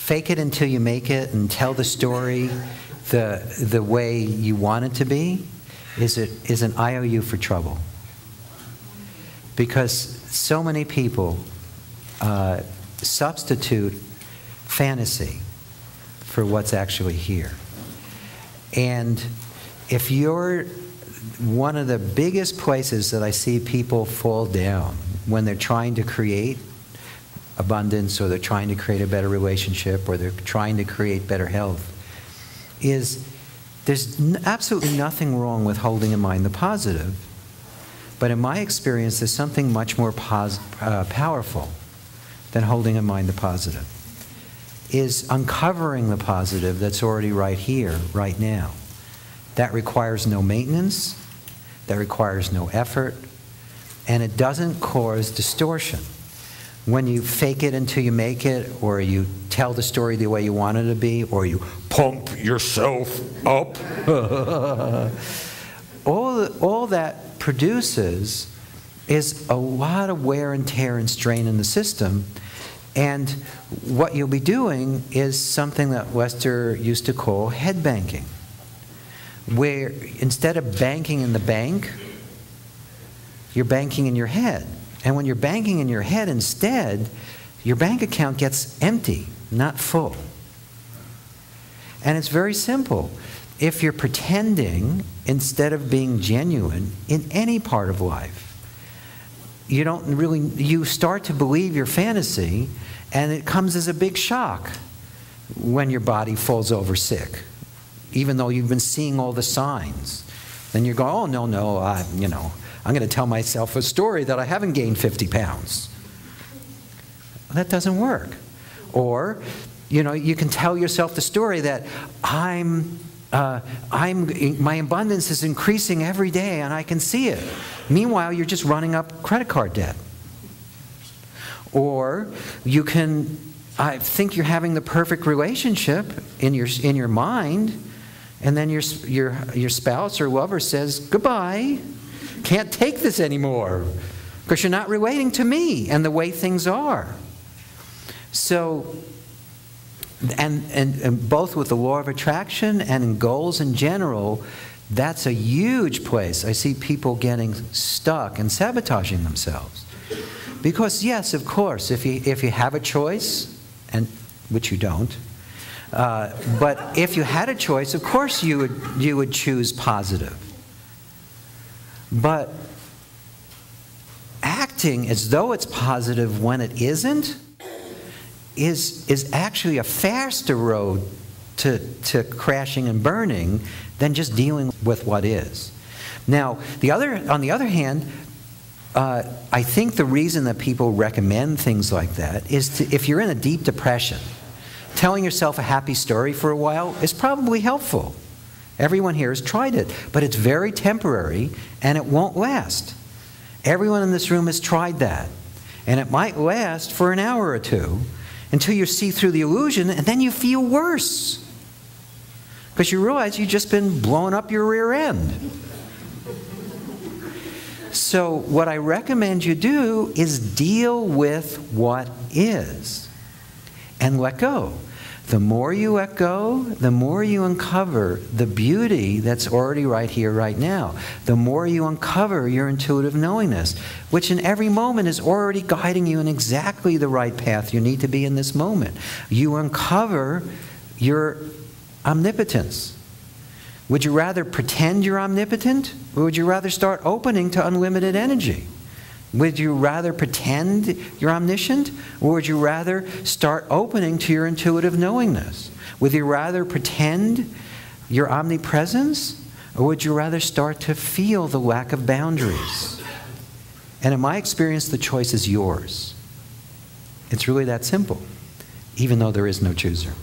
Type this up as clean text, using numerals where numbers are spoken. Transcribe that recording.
fake it until you make it and tell the story the way you want it to be is an IOU for trouble. Because so many people substitute fantasy for what's actually here. And if you're one of the biggest places that I see people fall down when they're trying to create abundance, or they're trying to create a better relationship, or they're trying to create better health, is there's absolutely nothing wrong with holding in mind the positive. But in my experience, there's something much more powerful than holding in mind the positive, is uncovering the positive that's already right here, right now. That requires no maintenance, that requires no effort, and it doesn't cause distortion. When you fake it until you make it, or you tell the story the way you want it to be, or you pump yourself up, all that produces is a lot of wear and tear and strain in the system. And what you'll be doing is something that Lester used to call head banking, where instead of banking in the bank, you're banking in your head. And when you're banking in your head instead, your bank account gets empty, not full. And it's very simple. If you're pretending instead of being genuine in any part of life, you start to believe your fantasy, and it comes as a big shock when your body falls over sick, even though you've been seeing all the signs. Then you go, oh, no, I'm going to tell myself a story that I haven't gained 50 pounds. That doesn't work. Or, you can tell yourself the story that my abundance is increasing every day and I can see it. Meanwhile, you're just running up credit card debt. Or you can, I think you're having the perfect relationship in your mind, and then your spouse or lover says, goodbye, can't take this anymore, because you're not relating to me and the way things are. So, and both with the law of attraction and in goals in general, that's a huge place. I see people getting stuck and sabotaging themselves. Because yes, of course, if you have a choice, and which you don't, but if you had a choice, of course you would choose positive. But acting as though it's positive when it isn't is actually a faster road to crashing and burning than just dealing with what is. Now, on the other hand, I think the reason that people recommend things like that is if you're in a deep depression, telling yourself a happy story for a while is probably helpful. Everyone here has tried it, but it's very temporary and it won't last. Everyone in this room has tried that, and it might last for an hour or two until you see through the illusion, and then you feel worse because you realize you've just been blowing up your rear end. So what I recommend you do is deal with what is and let go. The more you let go, the more you uncover the beauty that's already right here, right now. The more you uncover your intuitive knowingness, which in every moment is already guiding you in exactly the right path you need to be in this moment. You uncover your omnipotence. Would you rather pretend you're omnipotent, or would you rather start opening to unlimited energy? Would you rather pretend you're omniscient, or would you rather start opening to your intuitive knowingness? Would you rather pretend your omnipresence, or would you rather start to feel the lack of boundaries? And in my experience, the choice is yours. It's really that simple, even though there is no chooser.